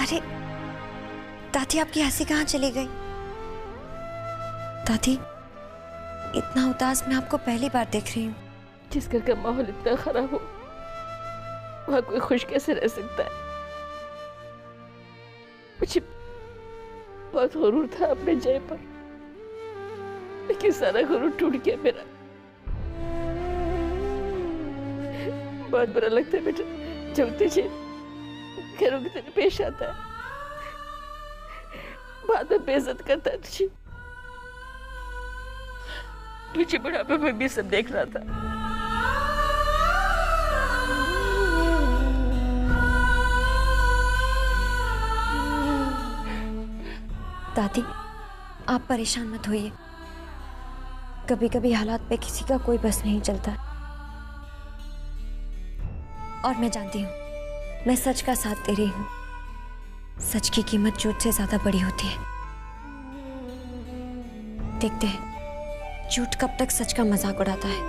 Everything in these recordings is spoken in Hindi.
अरे दादी, आपकी हंसी कहाँ चली गई? दादी, इतना उदास मैं आपको पहली बार देख रही हूँ। जिस घर का माहौल इतना खराब हो वहां कोई खुश कैसे रह सकता है? मुझे बहुत गुरूर था अपने जय पर, लेकिन सारा गुरूर टूट गया मेरा। बहुत बुरा लगता है बेटा जब तुझे घरों की तरह पेश आता है, बाद में बेइज्जत करता है तुझे। तुझे बुढ़ापे में भी सब देख रहा था। दादी, आप परेशान मत होइए। कभी कभी हालात पे किसी का कोई बस नहीं चलता। और मैं जानती हूँ, मैं सच का साथ दे रही हूँ। सच की कीमत झूठ से ज्यादा बड़ी होती है। देखते हैं झूठ कब तक सच का मजाक उड़ाता है।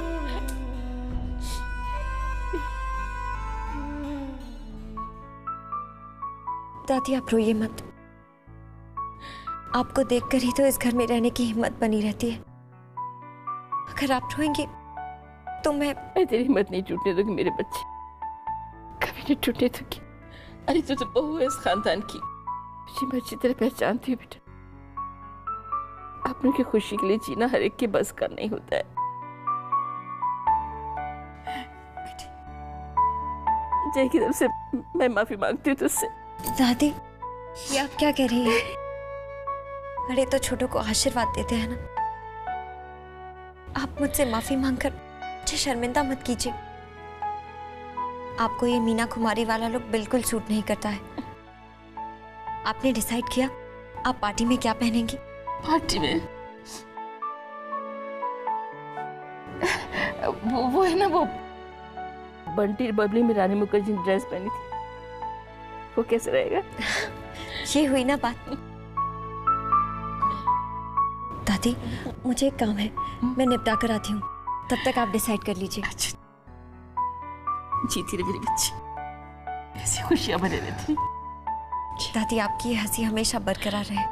दादी, आप रोइए मत। आपको देखकर ही तो इस घर में रहने की हिम्मत बनी रहती है। अगर आप रोएंगे तो मैं तेरी हिम्मत नहीं टूटने दूंगी मेरे बच्चे, कभी नहीं टूटने दूंगी। अरे तू तो बहू है इस खानदान की, तुझे मैं अच्छी तरह पहचानती हूँ बेटा। अपनों की खुशी के लिए जीना हर एक के बस का नहीं होता है। जय की तरफ से मैं माफी मांगती हूँ तुझसे। दादी, ये आप क्या कह रही हैं? बड़े तो छोटों को आशीर्वाद देते हैं ना। आप मुझसे माफी मांगकर मुझे शर्मिंदा मत कीजिए। आपको ये मीना कुमारी वाला लुक बिल्कुल सूट नहीं करता है। आपने डिसाइड किया आप पार्टी में क्या पहनेंगी? पार्टी में वो है ना, वो बंटी बबली में रानी मुखर्जी ने ड्रेस पहनी थी, वो कैसे रहेगा? ये हुई ना बात। दादी, मुझे एक काम है, मैं निपटा कर आती हूँ। तब तक आप डिसाइड कर लीजिए। अच्छा। जीती रहे मेरी बच्ची, ऐसी खुशियां बने रहती। दादी, आपकी ये हंसी हमेशा बरकरार रहे।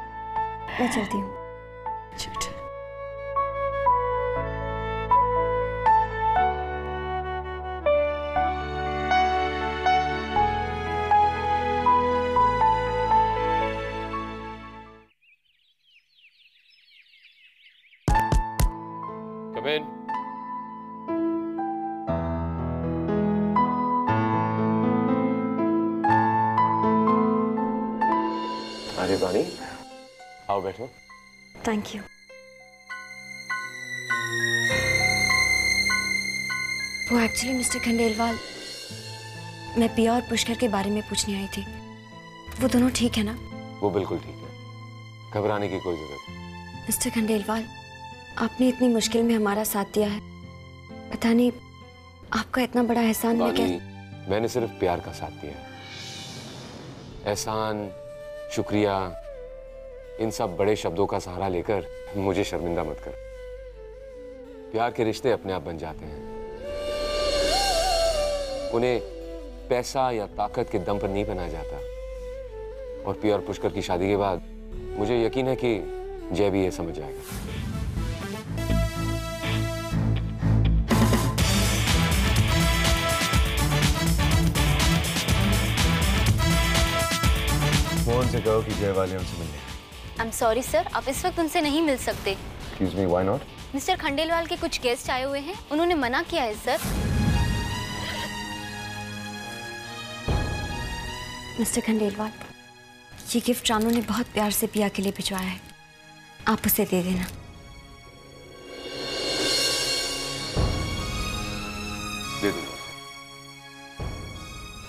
मैं चलती हूँ। Come in. अरे रानी, आओ बैठो। Thank you. वो एक्चुअली मिस्टर खंडेलवाल, मैं पिया और पुष्कर के बारे में पूछने आई थी। वो दोनों ठीक है ना? वो बिल्कुल ठीक है, घबराने की कोई जरूरत नहीं। मिस्टर खंडेलवाल, आपने इतनी मुश्किल में हमारा साथ दिया है। पता नहीं आपका इतना बड़ा एहसान मैंने सिर्फ प्यार का साथ दिया है। एहसान, शुक्रिया, इन सब बड़े शब्दों का सहारा लेकर मुझे शर्मिंदा मत कर। प्यार के रिश्ते अपने आप बन जाते हैं, उन्हें पैसा या ताकत के दम पर नहीं बनाया जाता। और पिया और पुष्कर की शादी के बाद मुझे यकीन है कि जय भी ये समझ जाएगा। मोहन से कहो कि जय वाले उनसे मिलने। आई एम सॉरी सर, आप इस वक्त उनसे नहीं मिल सकते। Excuse me, why not? Mister Khandelwal के कुछ गेस्ट आए हुए हैं, उन्होंने मना किया है सर। मिस्टर खंडेलवाल, ये गिफ्ट रानू ने बहुत प्यार से पिया के लिए भिजवाया है, आप उसे दे देना। दे दूंगा।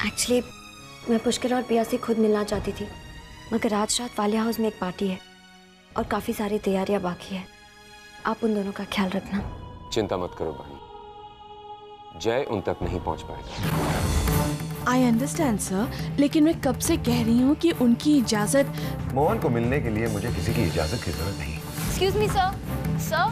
एक्चुअली मैं पुष्कर और पिया से खुद मिलना चाहती थी, मगर आज रात वाले हाउस में एक पार्टी है और काफी सारी तैयारियां बाकी है। आप उन दोनों का ख्याल रखना। चिंता मत करो बहन, जय उन तक नहीं पहुंच पाएगा। आई अंडरस्टैंड सर, लेकिन मैं कब से कह रही हूँ कि उनकी इजाजत। मोहन को मिलने के लिए मुझे किसी की इजाजत की जरूरत नहीं। Excuse me sir. सर,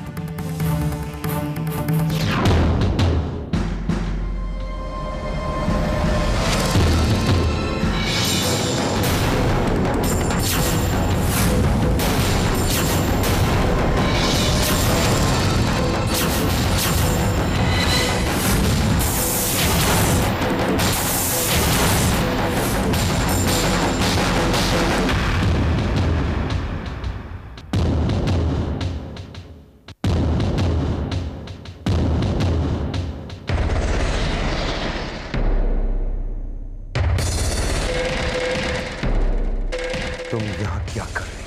तुम यहाँ क्या कर रही?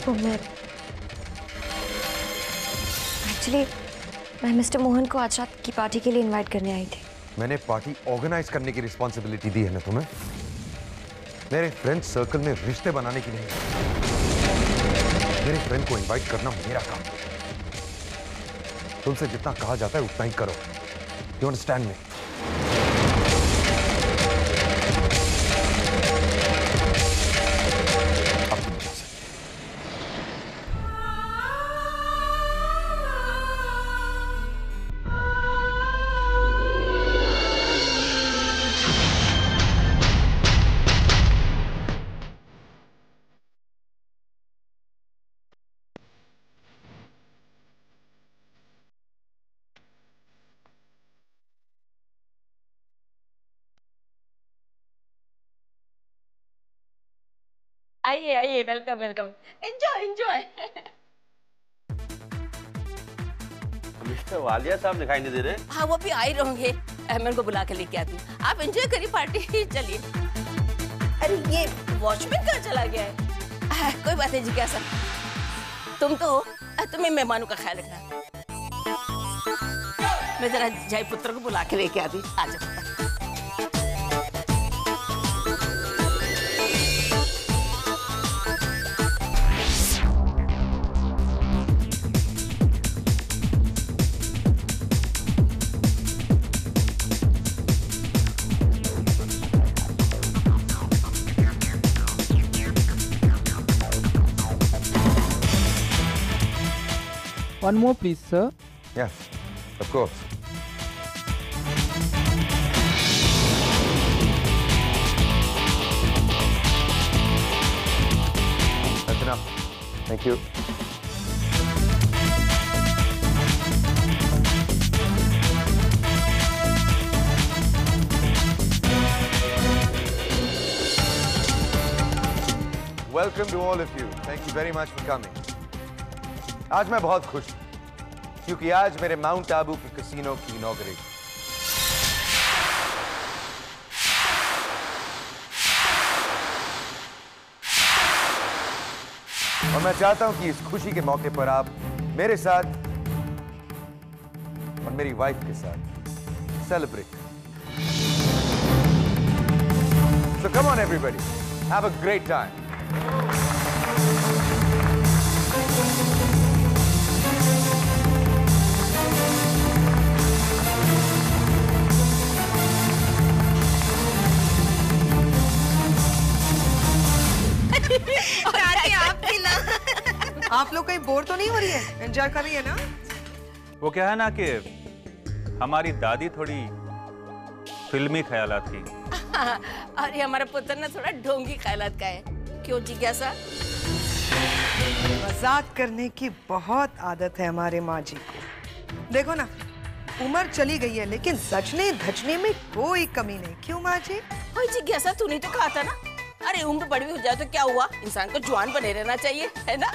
तो मैं एक्चुअली मैं मिस्टर मोहन को आज रात की पार्टी के लिए इनवाइट करने आई थी। मैंने पार्टी ऑर्गेनाइज करने की रिस्पॉन्सिबिलिटी दी है ना तुम्हें, मेरे फ्रेंड सर्कल में रिश्ते बनाने की नहीं। मेरे फ्रेंड को इनवाइट करना मेरा काम है। तुमसे जितना कहा जाता है उतना ही करो। You understand me? अब तुम जा सकते। आइए आइए, welcome welcome, enjoy enjoy. Mister Walia साहब दिखाई नहीं दे रहे। हाँ, वो भी आ ही रहेंगे, मैं उनको बुला के लेके आती हूँ। आप एंजॉय करिए पार्टी। चलिए। अरे ये वॉचमैन कहाँ चला गया है? कोई बात नहीं जी, क्या सर तुम तो हो, तुम्हें मेहमानों का ख्याल रखना। मैं जरा जय पुत्र को बुला के लेके आती। आ जाओ। One more, please, sir. Yes, of course. That's enough. Thank you. Welcome to all of you. Thank you very much for coming. आज मैं बहुत खुश हूं क्योंकि आज मेरे माउंट आबू के कैसीनो की इनॉग्रेशन। और मैं चाहता हूं कि इस खुशी के मौके पर आप मेरे साथ और मेरी वाइफ के साथ celebrate. So come on everybody, have a great time. आप लोग कहीं बोर तो नहीं हो रही है? एंजॉय कर रही है ना? वो क्या है ना कि हमारी दादी थोड़ी फिल्मी ख्यालात की। और ये हमारा पुत्र ना थोड़ा ढोंगी ख्यालात का है। क्यों जिज्ञासा? मजाक करने की बहुत आदत है हमारे माँ जी को। देखो ना, उम्र चली गई है लेकिन सचने धजने में कोई कमी नहीं। क्यों माँ जी? ओए जिज्ञासा, तूने तो कहा था ना, अरे उम्र बड़ी हो जाए तो क्या हुआ, इंसान को जवान बने रहना चाहिए, है ना?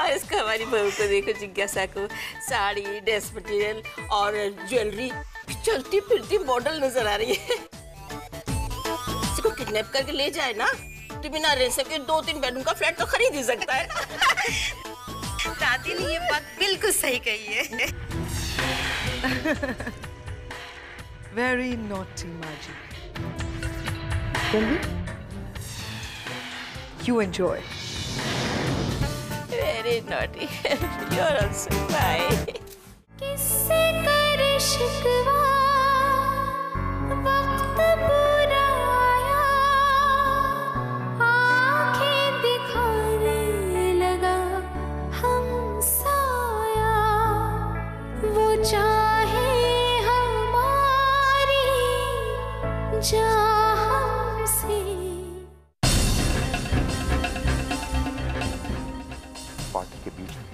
और इसको हमारी बहू को देखो, जिज्ञासा को साड़ी, ड्रेस मटेरियल और ज्वेलरी, चलती फिरती मॉडल नजर आ रही है। इसको किडनैप करके ले जाए ना तो बिना रेंट के 2-3 बेडरूम का फ्लैट तो खरीद ही सकता है। दादी ने ये बात बिल्कुल सही कही है। वेरी नॉटी माँ जी। You enjoy. Very naughty. You're also bye. किससे कर शिकवा वक्त बुरा आया, आँखें दिखाने लगा हम साया, वो चाहे हमारी जहाँ हमसे। पार्टी के बीच में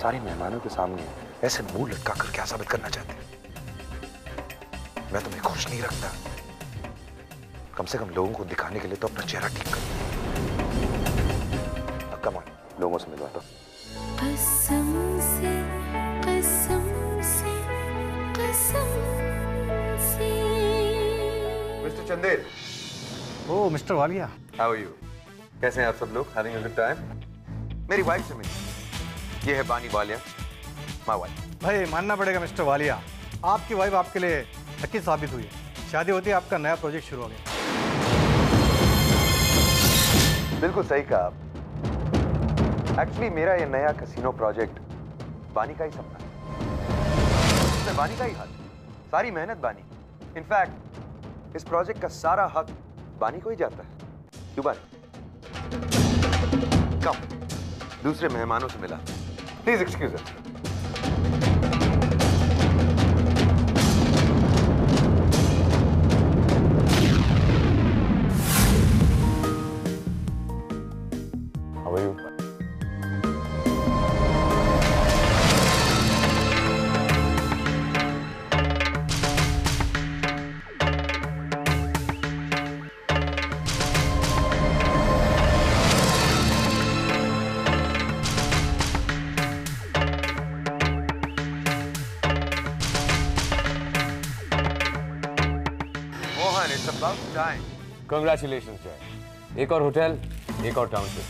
सारे मेहमानों के सामने ऐसे मुंह लटका कर क्या साबित करना चाहते हैं? मैं तुम्हें खुश नहीं रखता। कम से कम लोगों को दिखाने के लिए तो अपना चेहरा ठीक करो। कम ऑन, लोगों से मिलवा दो। कसम से कसम से कसम से। Mister Chandel, oh Mister Walia, how are you? कैसे हैं आप सब लोग? Having a good time? मेरी वाइफ से मिलिए। ये है बानी वालिया, माय वाइफ। भाई मानना पड़ेगा मिस्टर वालिया, आपकी वाइफ आपके लिए लकी साबित हुई है। शादी होती है आपका नया प्रोजेक्ट शुरू हो गया। बिल्कुल सही कहा आप। एक्चुअली मेरा ये नया कैसीनो प्रोजेक्ट बानी का ही सपना है। इसमें बानी का ही हाथ, सारी मेहनत बानी। इनफैक्ट इस प्रोजेक्ट का सारा हक बानी को ही जाता है। क्यों बानी? कम दूसरे मेहमानों से मिला, please excuse us. How are you? Mohan, it's about time. Congratulations जय। एक और होटल, एक और टाउनशिप,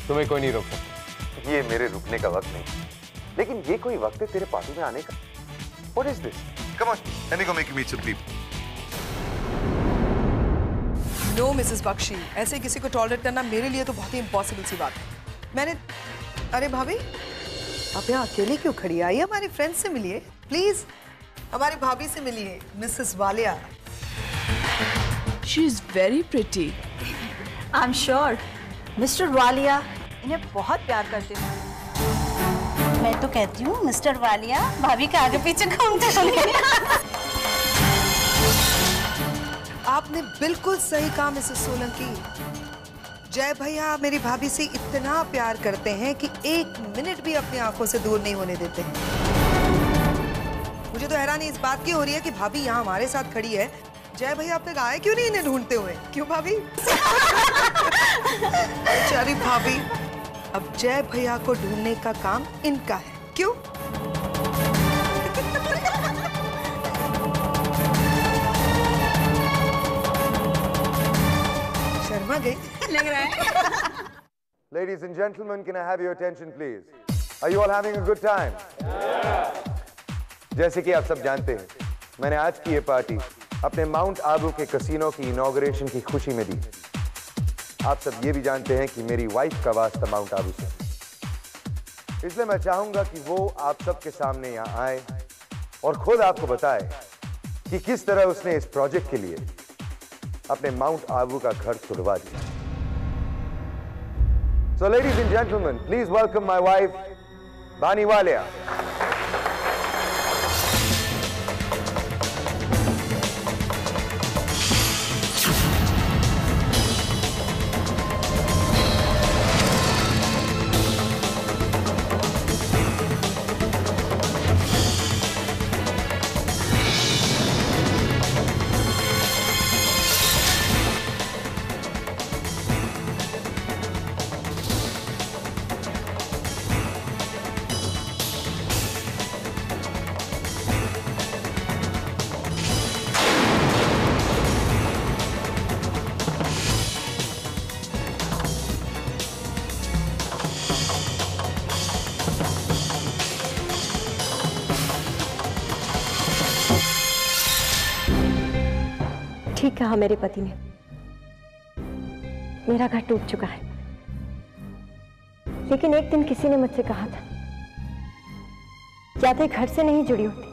तुम्हें कोई नहीं रोक सकता। ये मेरे रुकने का वक्त नहीं, लेकिन ये कोई वक्त है तेरे पार्टी में आने का? What is this? Come on, let me go make you meet some people. No Mrs Bakhshi, ऐसे किसी को टॉलरेट करना मेरे लिए तो बहुत ही इम्पॉसिबल सी बात है। मैंने, अरे भाभी आप यहाँ अकेले क्यों खड़ी? आइए हमारे फ्रेंड से मिलिए प्लीज। हमारी भाभी से मिलिए, Mrs Walia. She is very pretty. I am sure mister Walia इन्हें बहुत प्यार करते हैं। मैं तो कहती हूँ मिस्टर वालिया भाभी के आगे पीछे घूमते रहेंगे। आपने बिल्कुल सही कहा मिसेस सोलंकी। जय भैया मेरी भाभी से इतना प्यार करते हैं कि एक मिनट भी अपनी आंखों से दूर नहीं होने देते हैं। मुझे तो हैरानी इस बात की हो रही है कि भाभी यहाँ हमारे साथ खड़ी है, जय भैया अब तक आए क्यों नहीं इन्हें ढूंढते हुए? क्यों भाभी? बेचारी भाभी, अब जय भैया को ढूंढने का काम इनका है। क्यों? शर्मा गई लग रहा है। Ladies and gentlemen, can I have your attention please? Are you all having a good time? जैसे कि आप सब जानते हैं, मैंने आज की ये पार्टी अपने माउंट आबू के कैसीनो की इनॉग्रेशन की खुशी में दी। आप सब ये भी जानते हैं कि मेरी वाइफ का वास्ता माउंट आबू से, इसलिए मैं चाहूंगा कि वो आप सबके सामने यहाँ आए और खुद आपको बताए कि किस तरह उसने इस प्रोजेक्ट के लिए अपने माउंट आबू का घर तुड़वा दिया। So ladies and gentlemen, please welcome my wife, Bani Walia. ठीक कहा मेरे पति ने, मेरा घर टूट चुका है। लेकिन एक दिन किसी ने मुझसे कहा था, यादें घर से नहीं जुड़ी होती,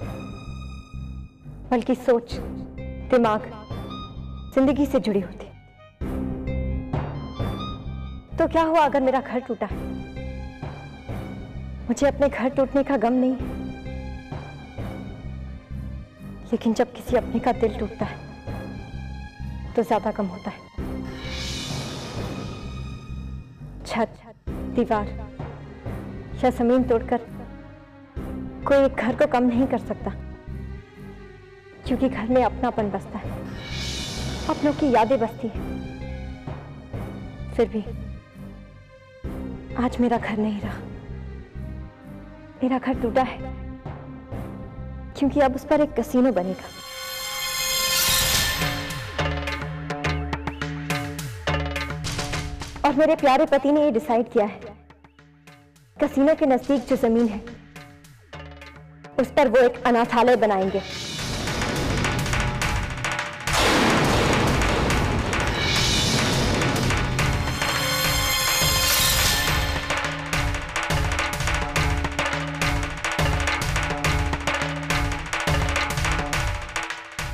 बल्कि सोच, दिमाग, जिंदगी से जुड़ी होती। तो क्या हुआ अगर मेरा घर टूटा है? मुझे अपने घर टूटने का गम नहीं है, लेकिन जब किसी अपने का दिल टूटता है तो ज्यादा कम होता है। छत, दीवार या जमीन तोड़कर कोई एक घर को कम नहीं कर सकता, क्योंकि घर में अपनापन बसता है, अपनों की यादें बसती हैं। फिर भी आज मेरा घर नहीं रहा। मेरा घर टूटा है क्योंकि अब उस पर एक कैसीनो बनेगा। और मेरे प्यारे पति ने ये डिसाइड किया है, कसीनो के नजदीक जो जमीन है उस पर वो एक अनाथालय बनाएंगे।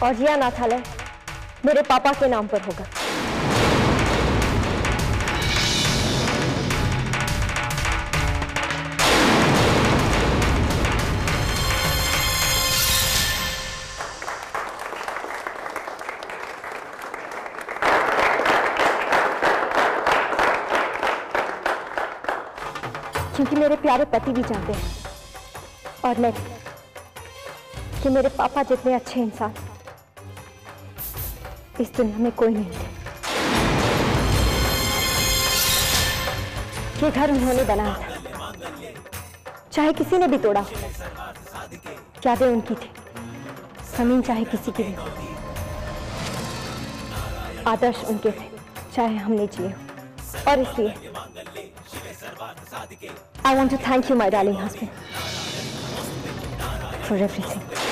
और यह अनाथालय मेरे पापा के नाम पर होगा। क्योंकि मेरे प्यारे पति भी जानते हैं और मैं कि मेरे पापा जितने अच्छे इंसान इस दुनिया में कोई नहीं थे। ये घर उन्होंने बनाया था, चाहे किसी ने भी तोड़ा। यादें उनकी थी, जमीन चाहे किसी की भी हो। आदर्श उनके थे, चाहे हमने जिए हो। और इसलिए I want to thank you, my darling husband, for everything.